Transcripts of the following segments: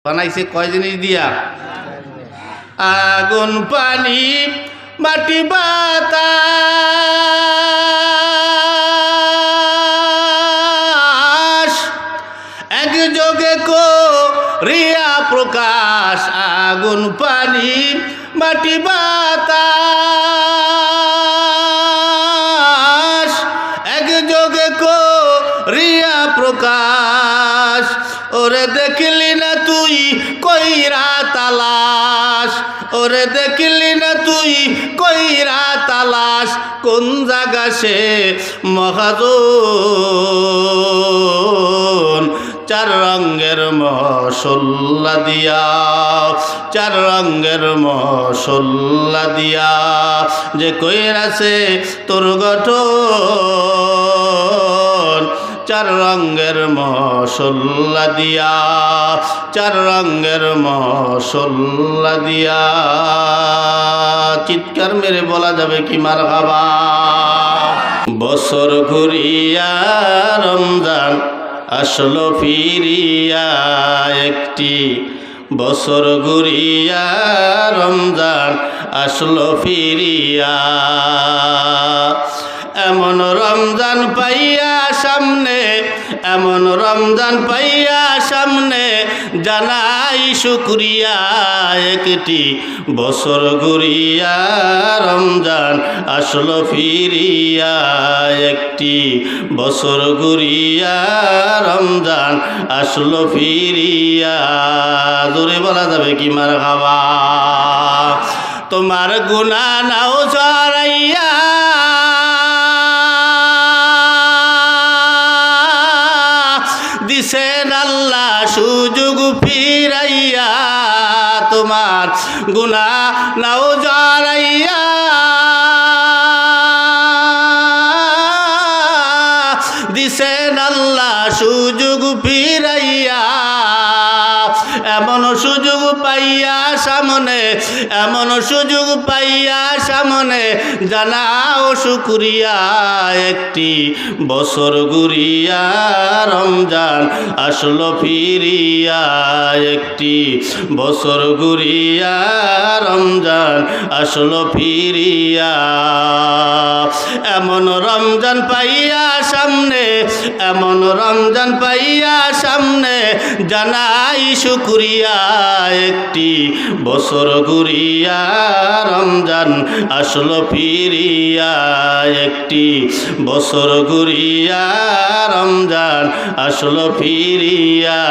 বানাইছে কয় জিনিস দিয়া? আগুন, পানি, মাটি, বাতাস একযোগে করিয়া প্রকাশ। আগুন, পানি, মাটি, বাতাস একযোগে করিয়া প্রকাশ। ওরে দেখলি না তুই কইরা তালাশ, ওরে দেখলি না তুই কইরা তালাশ, কোন জায়গা সে মহাজন। চার রঙের মশলা দিয়া, চার রঙের মশলা দিয়া যে কইরাছে তোর গঠন। চার রঙের মশলা দিয়া, চার রঙের মশলা দিয়া। চিৎকার মেরে বলা যাবে কি মারহাবা। বছর ঘুরিয়া রমজান আসলো ফিরিয়া একটি, বছর ঘুরিয়া রমজান আসলো ফিরিয়া। এমন রমজান পাইয়া সামনে, এমন রমজান পাইয়া সামনে জানাই শুকরিয়া একটি, বছর ঘুরিয়া রমজান আসলো ফিরিয়া একটি, বছর ঘুরিয়া রমজান আসলো ফিরিয়া। জোরে বলা যাবে কি মারহাবা। তোমার গুনাহ নাও জড়াইয়া, দিছেন আল্লাহ সুযোগ ফিরাইয়া। তোমার গুনাহ নাও জড়াইয়া, দিছেন আল্লাহ সুযোগ ফিরাইয়া। এমন সুযোগ পাইয়া সামনে, এমন সুযোগ পাইয়া সামনে জানাও শুকরিয়া একটি, বছর ঘুরিয়া রমজান আসলো ফিরিয়া একটি, বছর ঘুরিয়া রমজান আসলো ফিরিয়া। এমন রমজান পাইয়া সামনে, এমন রমজান পাইয়া সামনে জানাই শুকরিয়া একটি, বছর ঘুরিয়া রমজান আসলো ফিরিয়া একটি, বছর ঘুরিয়া রমজান আসলো ফিরিয়া।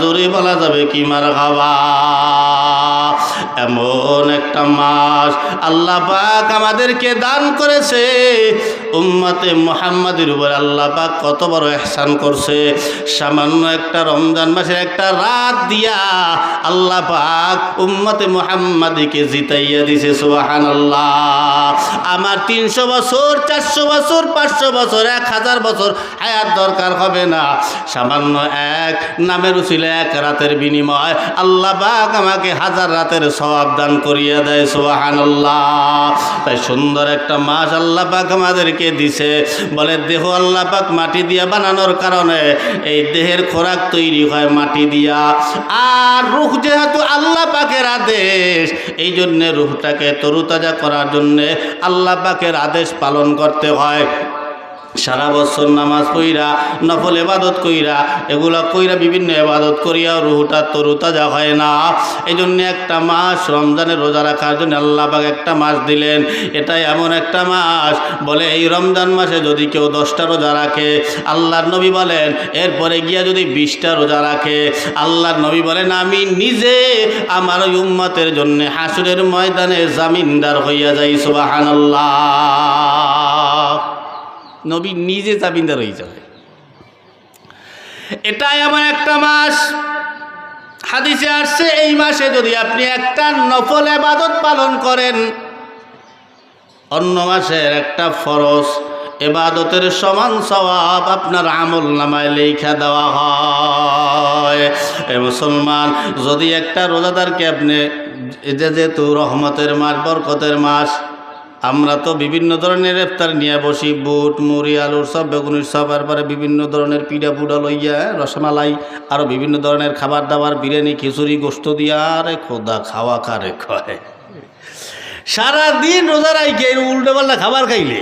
জোরে বলা যাবে কি মারহাবা। এমন একটা মাস আল্লাহ পাক আমাদেরকে দান করেছে। উম্মতে মুহাম্মাদের উপর আল্লাহ পাক কত বড় ইহসান করছে। সামান্য একটা রমজান মাসের একটা রাত দিয়া আল্লাহ পাক উম্মতে মুহাম্মাদীকে জিতাইয়া দিছে। সুবহানাল্লাহ। আমার 300 বছর, 400 বছর, 500 বছর, 1000 বছর হায়াত দরকার হবে না। সামান্য এক নামের উসিলে এক রাতের বিনিময় আল্লাহ পাক আমাকে 1000 রাতের সওয়াব দান করিয়া দেয়। সুবহানাল্লাহ। তাই সুন্দর একটা মাস আল্লাহ পাক আমাদেরকে দিছে। বলে দেহ আল্লাহ পাক মাটি দিয়া বানানোর কারণে এই দেহের খোরাক তৈরি হয় মাটি দিয়া। আর রূহ যেহেতু আল্লাহ পাকের আদেশ, এই জন্যে রূহটাকে তরুতাজা করার জন্যে আল্লাহ পাকের আদেশ পালন করতে হয়। সারা বছর নামাজ পইরা, নফল ইবাদত কইরা, এগুলা কইরা বিভিন্ন ইবাদত করিয়া রুহটা তরুতাজা হয় না। এই জন্য একটা মাস রমজানের রোজা রাখার জন্য আল্লাহ পাক একটা মাস দিলেন। এটাই এমন একটা মাস, বলে এই রমজান মাসে যদি কেউ 10টা রোজা রাখে, আল্লাহর নবী বলেন এরপরে গিয়া যদি 20টা রোজা রাখে, আল্লাহর নবী বলেন আমি নিজে আমার ওই উম্মতের জন্য হাসরের ময়দানে জামিনদার হইয়া যাই। সুবহানাল্লাহ। নবী নিজে জামিনদার হয়ে যাবে। এটা এমন একটা মাস, হাদিসে আসছে এই মাসে যদি আপনি একটা নফল ইবাদত পালন করেন, অন্য মাসের একটা ফরজ ইবাদতের সমান সওয়াব আপনার আমল নামায় লেখা দেওয়া হয়। এ মুসলমান, যদি একটা রোজাদারকে আপনি, যেহেতু রহমতের মাস, বরকতের মাস, আমরা তো বিভিন্ন ধরনের ইফতার নিয়ে বসি, বুট মুড়ি আলুর সব বেগুনির সব, এরপরে বিভিন্ন ধরনের পিঠা পুডা লইয়া রসমালাই আরও বিভিন্ন ধরনের খাবার দাবার, বিরিয়ানি খিচুড়ি গোস্ত দিয়া। আরে খোদা, খাওয়া কারে কয়? সারাদিন রোজা রাইকে উল্টো পাল্টা খাবার খাইলে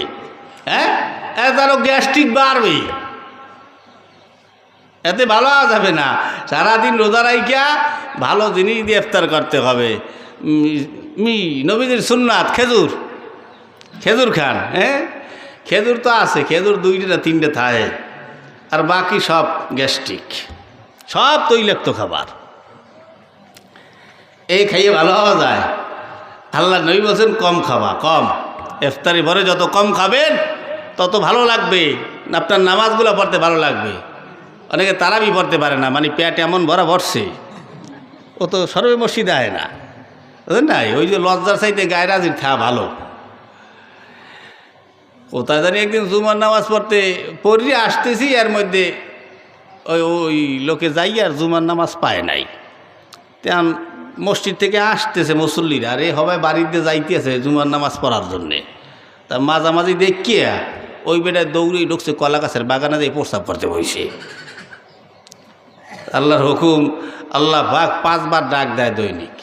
হ্যাঁ তারও গ্যাস্ট্রিক বাড়বে, এতে ভালো যাবে না। সারাদিন রোজা রাইকা ভালো জিনিস দিয়ে ইফতার করতে হবে। নবীদের সুন্নাত খেজুর, খেজুর খান। হ্যাঁ, খেজুর তো আছে, খেজুর 2টা 3টে থাকে, আর বাকি সব গ্যাস্ট্রিক, সব তৈলাক্ত খাবার। এই খাইয়ে ভালো হওয়া যায়? আল্লাহ নবী বলছেন কম খাওয়া, কম। ইফতারি ভরে যত কম খাবেন তত ভালো লাগবে, আপনার নামাজগুলো পড়তে ভালো লাগবে। অনেকে তারাবি পড়তে পারে না, মানে পেট এমন ভরা ভরছে, ও তো সর্বে মসজিদে আয় না, বুঝলেন না? ওই যে লজ্জার চাইতে গায়ে রাজির খাওয়া ভালো। কোথায় জানি একদিন জুমার নামাজ পড়ে আসতেছি, এর মধ্যে ওই লোকে যাই আর জুমার নামাজ পায় নাই। তেমন মসজিদ থেকে আসতেছে মুসল্লিরা, আরে হবাই বাড়িতে যাইতেছে জুমার নামাজ পড়ার জন্যে। তা মাঝামাঝি দেখিয়া ওই বেটায় দৌড়েই ঢুকছে কলা গাছের বাগানে দিয়ে প্রস্তাব করতে বসে। আল্লাহর হুকুম, আল্লাহ পাক 5 বার ডাক দেয় দৈনিক,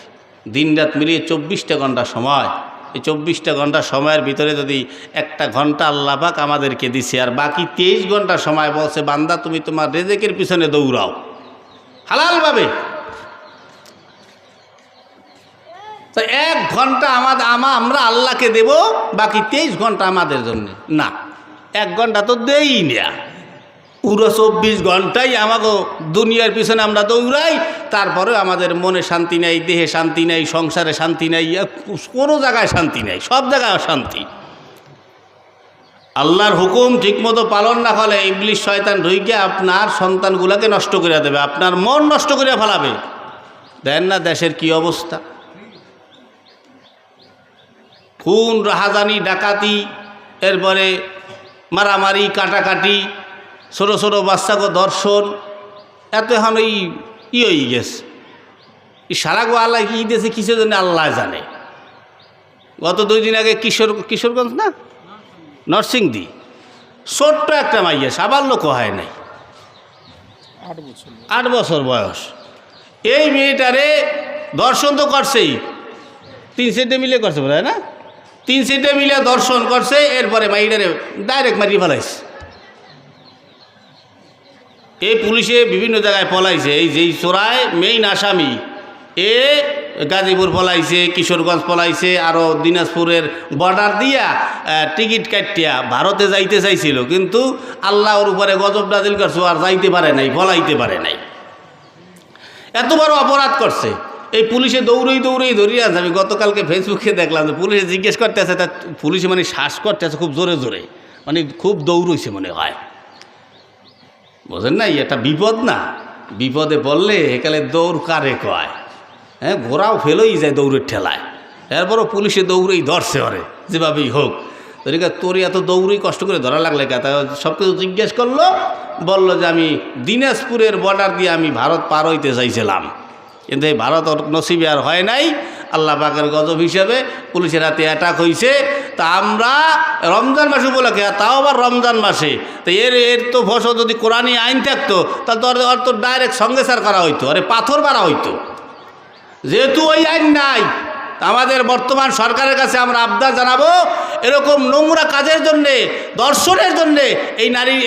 দিন রাত মিলিয়ে 24টা ঘন্টা সময়। এই 24টা ঘন্টা সময়ের ভিতরে যদি 1টা ঘন্টা আল্লাহ পাক আমাদেরকে দিছে, আর বাকি 23 ঘন্টা সময় বলছে বান্দা তুমি তোমার রেজেকের পিছনে দৌড়াও হালালভাবে। তো 1 ঘন্টা আমরা আল্লাহকে দেব, বাকি 23 ঘন্টা আমাদের জন্য না। 1 ঘন্টা তো দেই না, পুরো 24 ঘন্টাই আমাকে দুনিয়ার পিছনে আমরা দৌড়াই। তারপরে আমাদের মনে শান্তি নেই, দেহে শান্তি নেই, সংসারে শান্তি নেই, কোনো জায়গায় শান্তি নেই, সব জায়গায় অশান্তি। আল্লাহর হুকুম ঠিকমতো পালন না করলে ইবলিশ শয়তান ঢুকে আপনার সন্তানগুলোকে নষ্ট করে দেবে, আপনার মন নষ্ট করে ফেলাবে। দেন না দেশের কি অবস্থা, খুন রাহাজানি ডাকাতি, এরপরে মারামারি কাটাকাটি, ছোটো ছোটো বাচ্চাকে ধর্ষণ, এত এখন ই হয়ে গেছে। সারা গো আল্লাহ কি দিয়েছে কিসের জন্য আল্লাহ জানে। গত 2 দিন আগে কিশোরগঞ্জ না নরসিংদী, ছোট্ট একটা মাইয়া, সাবার লোক হয় নাই, 8 বছর বয়স। এই মেয়েটারে ধর্ষণ তো করছেই, 3 সেটে মিলে করছে বোধ হয় না, 3 সেটে মিলে ধর্ষণ করছে। এরপরে মাইটারে ডাইরেক্ট মারিয়ে ফেলাইছে। এই পুলিশে বিভিন্ন জায়গায় পলাইছে, এই যেই চোরায় মেইন আসামি, গাজীপুর পলাইছে, কিশোরগঞ্জ পলাইছে, আরও দিনাজপুরের বর্ডার দিয়া টিকিট কাটিয়া ভারতে যাইতে চাইছিল, কিন্তু আল্লাহর উপরে গজব নাজিল করছে, আর যাইতে পারে নাই, পলাইতে পারে নাই। এত বড় অপরাধ করছে। এই পুলিশে দৌড়েই ধরিয়ে আনছে। আমি গতকালকে ফেসবুকে দেখলাম যে পুলিশে জিজ্ঞেস করতে আছে, তা পুলিশে মানে শ্বাস করতে আছে খুব জোরে জোরে, মানে খুব দৌড়ইছে মনে হয়, বোঝেন না? এটা বিপদ না, বিপদে পড়লে একালে দৌড় কারে কয়। হ্যাঁ, ঘোড়াও ফেলেই যায় দৌড়ের ঠেলায়, এরপরও পুলিশে দৌড়েই ধরছে ওরে যেভাবেই হোক। তোর এত দৌড়েই কষ্ট করে ধরা লাগলে কে? তা সব কিছু জিজ্ঞেস করলো, বলল যে আমি দিনাজপুরের বর্ডার দিয়ে আমি ভারত পার হইতে চাইছিলাম, কিন্তু এই ভারত নসিবে আর হয় নাই। আল্লাহ পাকের গজব হিসেবে পুলিশের হাতে অ্যাটাক হয়েছে। তা আমরা রমজান মাস উপলক্ষে, তাও আবার রমজান মাসে, তো এর তো ফসল যদি কোরআনী আইন থাকতো তাহলে তো ডাইরেক্ট সঙ্গেসার করা হইতো, আরে পাথর মারা হইতো। যেহেতু ওই আইন নাই, আমাদের বর্তমান সরকারের কাছে আমরা আবদার জানাবো, এরকম নোংরা কাজের জন্যে, দর্শনের জন্যে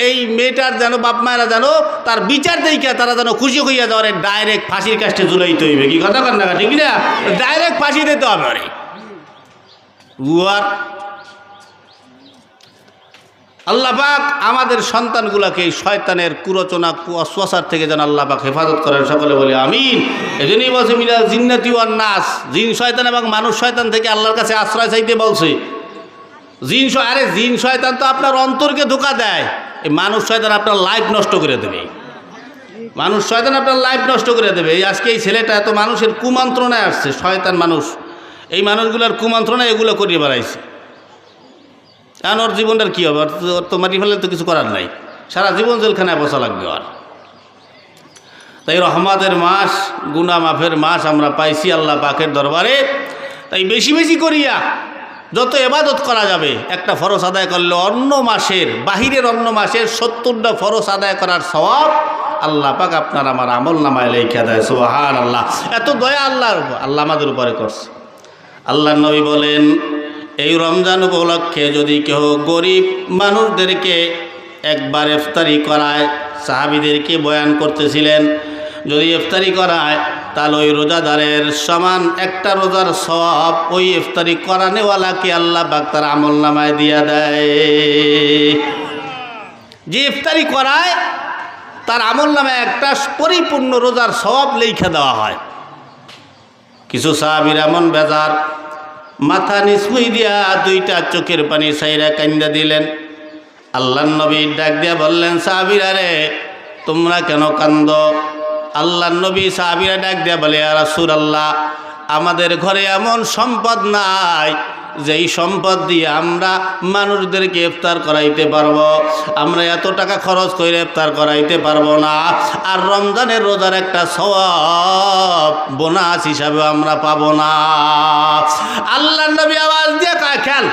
এই মেয়েটার যেন বাপ মায়েরা যেন তার বিচার দেইকা তারা যেন খুশি হইয়া যাওয়ার, ডাইরেক্ট ফাঁসির কাছে ঝুলাইতে হইবে। কি কথা কর না, ঠিক না? ডাইরেক্ট ফাঁসি দিতে হবে। আরে আল্লাহ পাক আমাদের সন্তানগুলোকে শয়তানের কুরচনা কুয়াশার থেকে যেন আল্লাহ পাক হেফাজত করেন, সকলে বলে আমিন। এজন্যই বলছে মিনাল জিন্নাতি ওয়ান নাস, জিন শয়তান এবং মানুষ শয়তান থেকে আল্লাহর কাছে আশ্রয় চাইতে বলছে। জিন শয়তান তো আপনার অন্তরকে ধোঁকা দেয়, এই মানুষ শয়তান আপনার লাইফ নষ্ট করে দেবে, মানুষ শয়তান আপনার লাইফ নষ্ট করে দেবে। এই আজকে এই ছেলেটা এত মানুষের কুমন্ত্রণায় আসছে, শয়তান মানুষ এই মানুষগুলোর কুমন্ত্রণায় এগুলো করিয়ে বেড়াইছে। কারণ ওর জীবনটার কী হবে? ওর তো মারি ফেলে তো কিছু করার নাই, সারা জীবন জেলখানায় বসা লাগবে আর। তাই রহমতের মাস, গুনাহ মাফের মাস আমরা পাইছি আল্লাহ পাকের দরবারে। তাই বেশি বেশি করিয়া যত ইবাদত করা যাবে একটা ফরজ আদায় করলে অন্য মাসের বাহিরের অন্য মাসের 70টা ফরজ আদায় করার সওয়াব আল্লাহ পাক আপনার আমার আমলনামায় লিখে দেয়। সুবহানাল্লাহ। এত দয়া আল্লাহর উপর, আল্লাহ আমাদের উপরে করছে। আল্লাহর নবী বলেন, এই রমজান উপলক্ষে যদি কেউ গরিব মানুষদেরকে একবার ইফতারি করায়, সাহাবীদেরকে বয়ান করতেছিলেন, যদি ইফতারি করায় তাহলে ওই রোজাদারের সমান একটা রোজার সওয়াব ওই ইফতারি করানেওয়ালাকে আল্লাহ পাক তার আমলনামায় দিয়া দেয়। যে ইফতারি করায় তার আমলনামায় একটা পরিপূর্ণ রোজার সওয়াব লিখে দেওয়া হয়। কিছু সাহাবীর এমন বেজার, মাথা নিচুই দিয়া দুইটা চোখের পানি সাইরা কান্দা দিলেন। আল্লাহর নবী ডাক দিয়া বললেন, সাহাবীরা রে তোমরা কেন কান্দ? আল্লাহর নবী সাহাবীরা ডাক দিয়া বলে, ইয়া রাসূলুল্লাহ, আমাদের ঘরে এমন সম্পদ নাই যেই সম্পদ দিয়ে আমরা মানুষদেরকে ইফতার করাইতে পারবো। আমরা এত টাকা খরচ করে ইফতার করাইতে পারবো না, আর রমজানের রোজার একটা সওয়াব বোনাস হিসাবে আমরা পাবো না। আল্লাহর নবী আওয়াজ দিয়ে কয়, খেয়াল,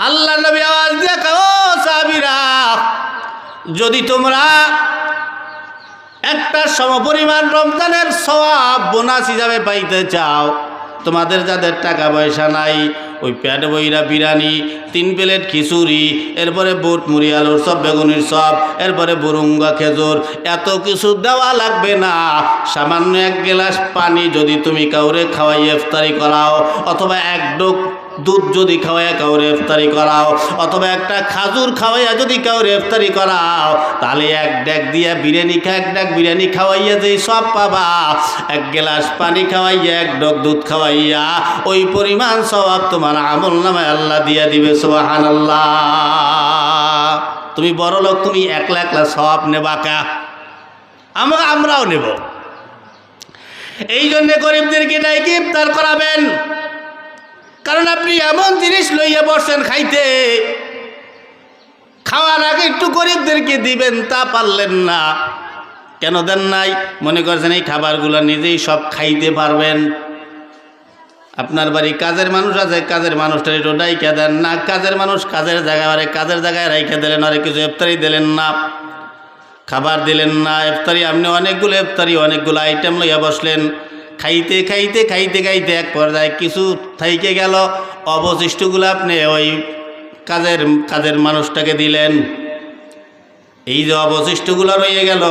আল্লাহর নবী আওয়াজ দিয়ে কয়, ও সাহাবীরা, যদি তোমরা একটা সমপরিমাণ রমজানের সওয়াব বোনাস হিসাবে পাইতে চাও, তোমাদের যাদের টাকা পয়সা নাই, ওই পেট বইরা বিরিয়ানি, 3 প্লেট খিচুড়ি, এরপরে বুট মুড়ি আলুর সব, বেগুনির সব, এরপরে বুরুঙ্গা খেজুর, এত কিছু দেওয়া লাগবে না। সামান্য 1 গ্লাস পানি যদি তুমি কাউরে খাওয়াইয়ে ইফতারি করাও, অথবা 1 ডোক দুধ যদি খাওয়াইয়া কাউরে ইফতারি করাও, অথবা একটা খাজুর খাওয়াইয়া যদি কাউরে ইফতারি করাও, তাহলে 1 ডেক দিয়া বিরিয়ানি 1 ডেক বিরিয়ানি খাওয়াইয়া যেই সব পাবা, 1 গ্লাস পানি খাওয়াইয়া 1 ডোক দুধ খাওয়াইয়া ওই পরিমাণ সওয়াব তোমার আমলনামায় আল্লাহ দিয়া দিবে। সুবহানাল্লাহ। তুমি বড় লোক, তুমি একলা একলা সওয়াব নেবা কা? আমরাও নেব। এই জন্য গরিবদেরকে ডাইকে ইফতার করাবেন, কারণ আপনি এমন জিনিস লইয়া বসেন খাইতে, খাওয়ার আগে একটু গরিবদেরকে দিবেন, তা পারলেন না। কেন দেন নাই? মনে করছেন এই খাবারগুলো নিজেই সব খাইতে পারবেন। আপনার বাড়ি কাজের মানুষ আছে, কাজের মানুষটা একটু ডাইকা দেন না। কাজের মানুষ কাজের জায়গায় রাইখা দিলেন, আরে কিছু ইফতারি দিলেন না, খাবার দিলেন না। ইফতারি আপনি অনেকগুলো আইটেম লইয়া বসলেন, খাইতে খাইতে খাইতে খাইতে এক পর্যায়ে কিছু থাইকে গেল, অবশিষ্টগুলো আপনি ওই কাজের মানুষটাকে দিলেন। এই যে অবশিষ্টগুলো রয়ে গেল,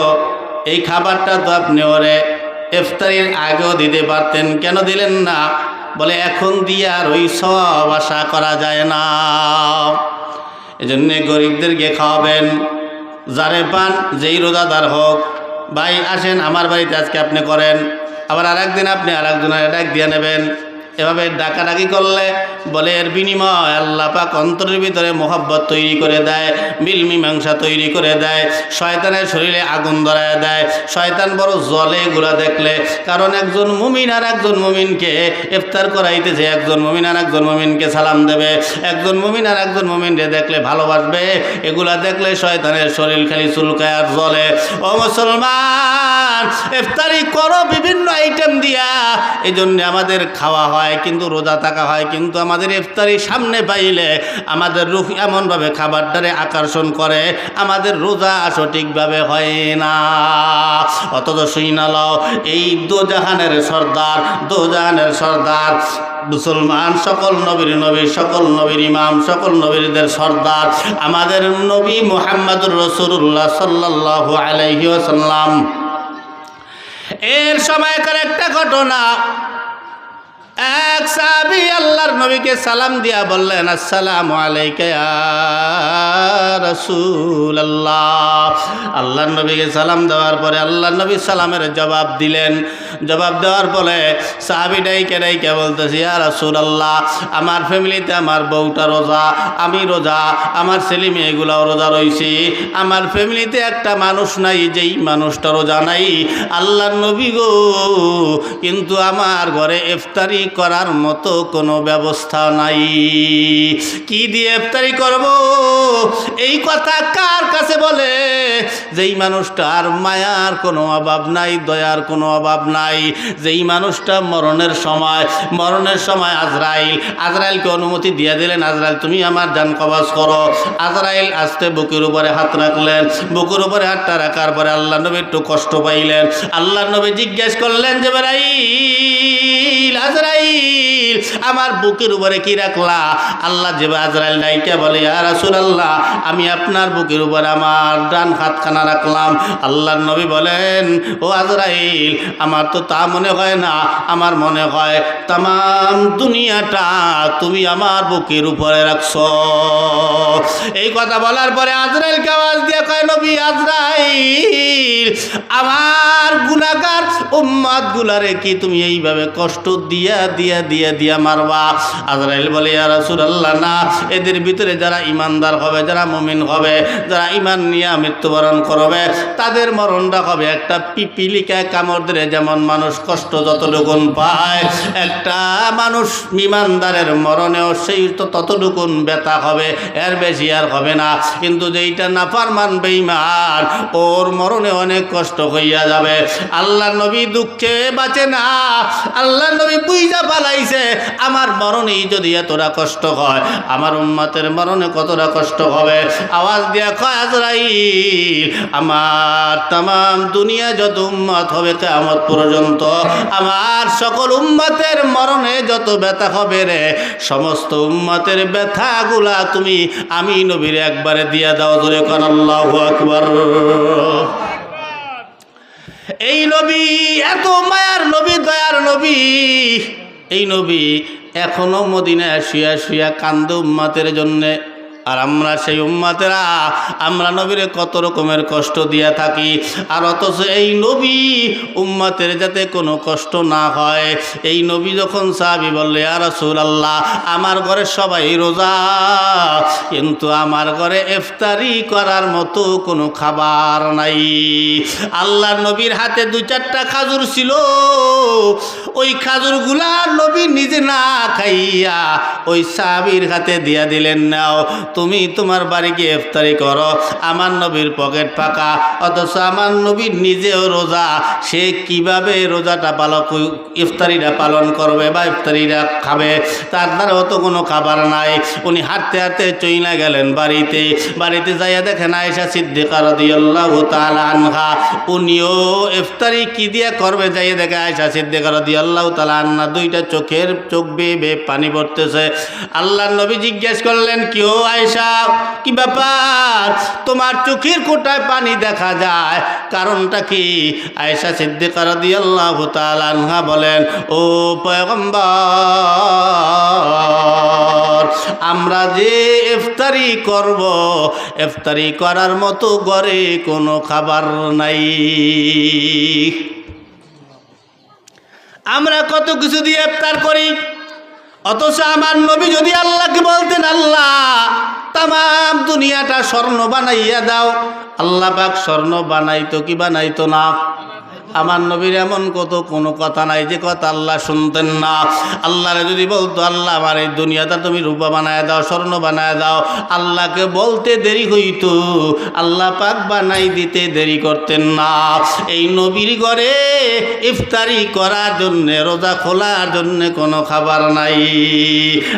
এই খাবারটা তো আপনি ওরে ইফতারির আগেও দিতে পারতেন, কেন দিলেন না? বলে এখন দিয়ে আর ওই সওয়াব আশা করা যায় না। এজন্য গরিবদেরকে খাওয়াবেন, যারে পান যেই রোজাদার হোক, ভাই আসেন আমার বাড়িতে আজকে আপনি করেন, আবার আরেকদিন আপনি আরেকজনের ডাক দিয়ে নেবেন। এভাবে ডাকাডাকি করলে বলে এর বিনিময় আল্লাহ পাক অন্তরের ভিতরে মোহাব্বত তৈরি করে দেয়, মিল মীমাংসা তৈরি করে দেয়, শয়তানের শরীরে আগুন ধরায় দেয়। শয়তান বড় জলে এগুলা দেখলে, কারণ একজন মুমিন আর একজন মুমিনকে ইফতার করাইতেছে, একজন মুমিন আর একজন মুমিনকে সালাম দেবে, একজন মুমিন আর একজন মুমিনকে দেখলে ভালোবাসবে। এগুলা দেখলে শয়তানের শরীর খালি চুলকায় আর জ্বলে। ও মুসলমান, ইফতারি করো বিভিন্ন আইটেম দিয়া, এই জন্য আমাদের খাওয়া হয় কিন্তু রোজা থাকা হয়, কিন্তু আমাদের ইফতারি সামনে পাইলে আমাদের রূহ এমনভাবে খাবারটারে আকর্ষণ করে, আমাদের রোজা সঠিকভাবে হয় না। অথচ শুইনালাও, এই দোজাহানের সর্দার মুসলমান, সকল নবীর নবী, সকল নবীর ইমাম, সকল নবীদের সর্দার আমাদের নবী মুহাম্মদুর রাসূলুল্লাহ সাল্লাল্লাহু আলাইহি ওয়াসাল্লাম। এর সময়কার একটা ঘটনা, এক সাহাবী আল্লাহর নবীকে সালাম দিয়া বললেন, আসসালামু আলাইকা ইয়া রাসূলুল্লাহ। আল্লাহর নবীকে সালাম দেওয়ার পরে আল্লাহর নবী সালামের জবাব দিলেন। জবাব দেওয়ার পরে সাহাবী ডাইকে বলতেছে, ইয়া রাসূলুল্লাহ, আমার ফ্যামিলিতে আমার বউটা রোজা, আমি রোজা, আমার ছেলে মেয়েগুলাও রোজা রইছি, আমার ফ্যামিলিতে একটা মানুষ নাই যেই মানুষটা রোজা নাই। আল্লাহর নবী গো, কিন্তু আমার ঘরে ইফতারি করার মতো কোনো ব্যবস্থা নাই, কি দিয়ে ইফতারি করব? এই কথা কার কাছে বলে? যেই মানুষটার মায়ার কোনো অভাব নাই, দয়ার কোনো অভাব নাই। নাই। যেই মানুষটা মরণের সময় আজরাইলকে অনুমতি দিয়ে দিলেন, আজরাইল তুমি আমার জান কবজ করো। আজরাইল আস্তে বুকের উপরে হাত রাখলেন। বুকের উপরে হাতটা রাখার পরে আল্লাহ নবী একটু কষ্ট পাইলেন। আল্লাহ নবী জিজ্ঞেস করলেন, জিবরাইল, আজরাইল আমার বুকের উপরে কি রাখলা? আল্লাহ আজরাইল ডাইকে বলে, ইয়া রাসূলুল্লাহ, আমি আপনার বুকের উপরে আমার ডান হাতখানা রাখলাম। আল্লাহর নবী বলেন, ও আজরাইল, আমার তো তা মনে হয় না, আমার মনে হয় তাম দুনিয়াটা তুমি আমার বুকের উপরে রাখছো। এই কথা বলার পরে আজরাইলকে আওয়াজ দিয়ে কয়, নবী আজরাইল, আমার গুনাহগার উম্মত গুলারে কি তুমি এইভাবে কষ্ট দিয়া মারবা? আজরাইল বলে, ইয়া রাসূলুল্লাহ, না, এদের ভিতরে যারা ইমানদার হবে, যারা মুমিন হবে, যারা ইমান নিয়ে মৃত্যুবরণ করবে, তাদের মরণটা হবে একটা পিপিলিকায় কামড় দিলে যেমন মানুষ কষ্ট যতটুকুন পায়, একটা মানুষ ইমানদারের মরণেও সেই তো ততটুকুন ব্যথা হবে, এর বেশি আর হবে না। কিন্তু যেইটা নাফরমান বেঈমান, ওর মরণে অনেক কষ্ট হইয়া যাবে। আল্লাহ নবী দুঃখে বাঁচে না। আল্লাহ নবী বুঝা পালাইছে, আমার মরণেই যদি এতটা কষ্ট হয়, আমার উম্মতের মরণে কতটা কষ্ট হবে। আওয়াজ দিয়া কয়, আজরাইল, আমার তাম দুনিয়া যত উম্মত হবে কিয়ামত পর্যন্ত, আমার সকল উম্মতের মরণে যত ব্যথা হবে রে, সমস্ত উম্মতের ব্যথাগুলা তুমি আমি নবীর একবারে দিয়া দাও। জোরে কোন আল্লাহু আকবার। এই নবী এত মায়ার নবী, দয়ার নবী, এই নবী এখনো মদিনায় শুয়া শুয়া কান্দে উম্মতের জন্যে। আর আমরা সেই উম্মতেরা আমরা নবীরে কত রকমের কষ্ট দিয়া থাকি। আর অথচ এই নবী উম্মতের যাতে কোনো কষ্ট না হয়, এই নবী যখন সাহাবী বললে, ইয়া রাসূলুল্লাহ, আমার ঘরে সবাই রোজা, কিন্তু আমার ঘরে ইফতারি করার মতো কোনো খাবার নাই। আল্লাহর নবীর হাতে 2-4টা খাজুর ছিল, ওই খাজুরগুলা নবী নিজে না খাইয়া ওই সাহাবীর হাতে দিয়া দিলেন, নাও তুমি তোমার বাড়ি গিয়ে ইফতারি করো। আমার নবীর পকেট ফাঁকা, অথচ আমার নবী নিজেও রোজা। সে কিভাবে রোজাটা ইফতারিটা পালন করবে বা ইফতারিটা খাবে? তার দ্বারাও তো কোনো খাবার নাই। উনি হাঁটতে হাঁটতে চইলা গেলেন বাড়িতে যাইয়া দেখেন আয়েশা সিদ্দিকা রাদিয়াল্লাহু তাআলা আনহা, উনিও ইফতারি কি দিয়ে করবে, যাইয়া দেখে আয়েশা সিদ্দিকা রাদিয়াল্লাহু তাআলা আনহা 2টা চোখ বেয়ে পানি পড়তেছে। আল্লাহর নবী জিজ্ঞেস করলেন, কি ও আয়েশা, কি ব্যাপার, তোমার চোখের কোটায় পানি দেখা যায়, কারণটা কি? আয়েশা সিদ্দিকা রাদিয়াল্লাহু তাআলা আনহা বলেন, ও পয়গম্বর, আমরা যে ইফতারি করব, ইফতারি করার মতো ঘরে কোনো খাবার নাই। আমরা কত কিছু দিয়ে ইফতার করি, অথচ আমার নবী যদি আল্লাহকে বলতেন, আল্লাহ তাম দুনিয়াটা স্বর্ণ বানাইয়া দাও, আল্লাহ পাক স্বর্ণ বানাইতো কি বানাইতো না? আমার নবীর এমন কোনো কথা নাই যে কথা আল্লাহ শুনতেন না। আল্লাহরে যদি বলতো, আল্লাহ আমার এই দুনিয়াটা তুমি রূপা বানায় দাও, স্বর্ণ বানায় দাও, আল্লাহকে বলতে দেরি হইতো, আল্লাহ পাক বানাই দিতে দেরি করতেন না। এই নবীর ঘরে ইফতারি করার জন্যে, রোজা খোলার জন্যে কোনো খাবার নাই।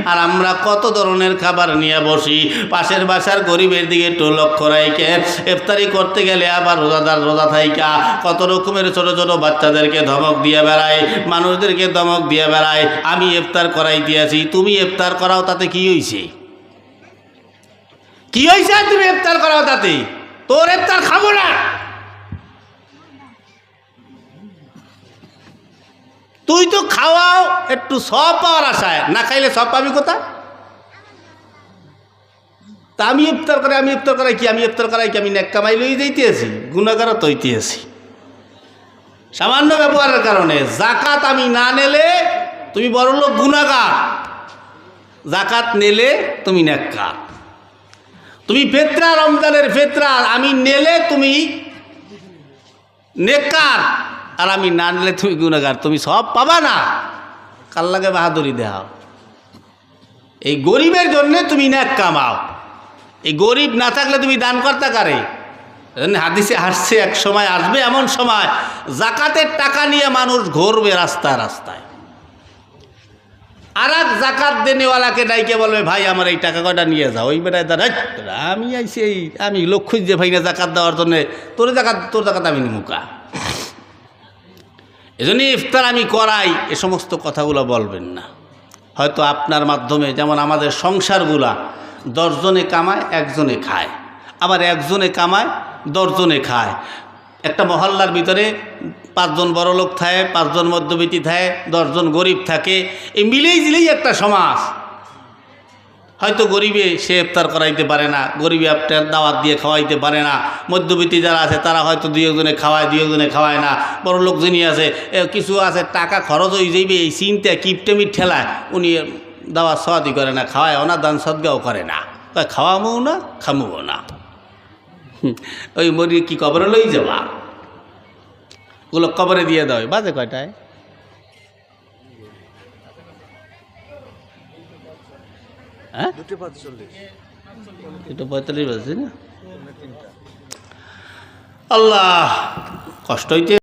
আর আমরা কত ধরনের খাবার নিয়ে বসি। পাশের বাসার গরিবের দিকে একটু লক্ষ্য রাখে ইফতারি করতে গেলে আবার রোজাদার রোজা থাইকা কত রকমের ছোট ছোট বাচ্চাদেরকে ধমক দিয়ে বেড়ায়, মানুষদেরকে ধমক দিয়ে বেড়ায়, আমি ইফতার করাই দিয়েছি, তুমি ইফতার করাও, তাতে কি হয়েছে? কি হয়েছে? তুমি ইফতার করাও, তাতে তোর ইফতার খাবো না। তুই তো খাওয়াও একটু সব পাওয়ার আশায়, না খাইলে সব পাবি কোথায়? তা আমি ইফতার করাই কি? আমি নেক কামাই লই যাইতেছি, গুনাহগারও তো হইতেছি সামান্য ব্যবহারের কারণে। জাকাত আমি না নিলে তুমি বড় লোক গুনাহগার, জাকাত নিলে তুমি নেককার। তুমি ফিতরা, রমজানের ফিতরা আমি নিলে তুমি নেককার, আর আমি না নিলে তুমি গুনাহগার, তুমি সব পাবা না। কাল্লাকে বাহাদুরি দেখাও। এই গরিবের জন্যে তুমি নেক কামাও। এই গরিব না থাকলে তুমি দান করতে কারে? হাদিসে আসছে এক সময় আসবে এমন সময় জাকাতের টাকা নিয়ে মানুষ ঘুরবে রাস্তায় রাস্তায়, আর এক জাকাত দেনেওয়ালাকে ডাইকে বলবে ভাই আমার এই টাকা কয়টা নিয়ে যাও। ওই বেটায় দাঁড়াই আমি আইছি আমি লোক খুঁজছে ভাই না জাকাত দেওয়ার জন্যে, তোর জাকাত আমি নিমুকা। এজন্য ইফতার আমি করাই, এ সমস্ত কথাগুলো বলবেন না। হয়তো আপনার মাধ্যমে, যেমন আমাদের সংসারগুলা 10 জনে কামায় 1 জনে খায়, আবার 1 জনে কামায় 10 জনে খায়। একটা মহল্লার ভিতরে 5 জন বড় লোক থাকে, 5 জন মধ্যবিত্ত থাকে, 10 জন গরিব থাকে। এই মিলেই জিলেই একটা সমাজ। হয়তো গরিবে সে ইফতার করাইতে পারে না, গরিবে আপনার দাওয়াত দিয়ে খাওয়াইতে পারে না। মধ্যবিত্ত যারা আছে তারা হয়তো 2 একজনে খাওয়ায়, 2 একজনে খাওয়ায় না। বড় লোক যিনি আছে, কিছু আছে টাকা খরচ হয়ে যাইবে এই চিন্তা কিপটেমি ঠেলায়, উনি দাওয়াত সওয়াতি করে না, খাওয়ায়ও না, দান সদগাও করে না, খাওয়ামও না খামুও না। ওই মরি কি কবরে লই যাবা, ওগুলো কবরে দিয়ে দাও। বাজে কয়টায়? হ্যাঁ 2:45 বাজছে না। আল্লাহ, কষ্ট হইতে